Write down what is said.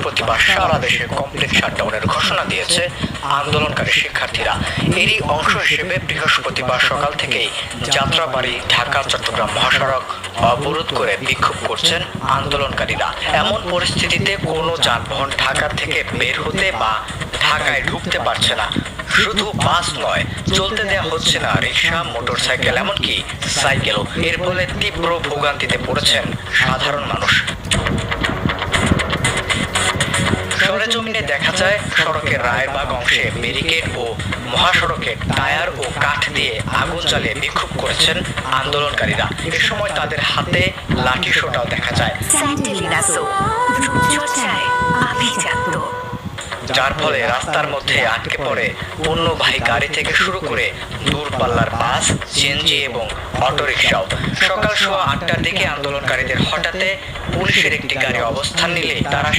বৃহস্পতিবার সারা দেশে কমপ্লিট শাটডাউনের ঘোষণা দিয়েছে আন্দোলনকারী শিক্ষার্থীরা। এরই অংশ হিসেবে বৃহস্পতিবার সকাল থেকেই যাত্রাবাড়ি ঢাকা চট্টগ্রাম মহাসড়ক অবরোধ করে বিক্ষোভ করছেন আন্দোলনকারীরা। এমন পরিস্থিতিতে কোনো যানবাহন ঢাকা থেকে বের হতে বা ঢাকায় ঢুকতে পারছে না। শুধু বাস নয়, চলতে দেওয়া হচ্ছে না রিক্সা, মোটরসাইকেল, এমনকি সাইকেলও। এর ফলে তীব্র ভোগান্তিতে পড়েছেন সাধারণ মানুষ। সরেজমিনে দেখা যায় সড়কের রায়েরবাগ অংশে ব্যারিকেড ও মহাসড়কে টায়ার ও কাঠ দিয়ে আগুন জ্বালিয়ে বিক্ষোভ করেছেন আন্দোলনকারীরা। এ সময় তাদের হাতে লাঠি সোঁটাও দেখা যায়, যার ফলে রাস্তার মধ্যে আটকে পড়ে পণ্যবাহী গাড়ি থেকে শুরু করে দূরপাল্লার বাস, সিএনজি এবং অটোরিকশাও। সকাল 8:15টার দিকে আন্দোলনকারীদের হঠাৎ পুলিশের একটি গাড়ি অবস্থান নিলে তারা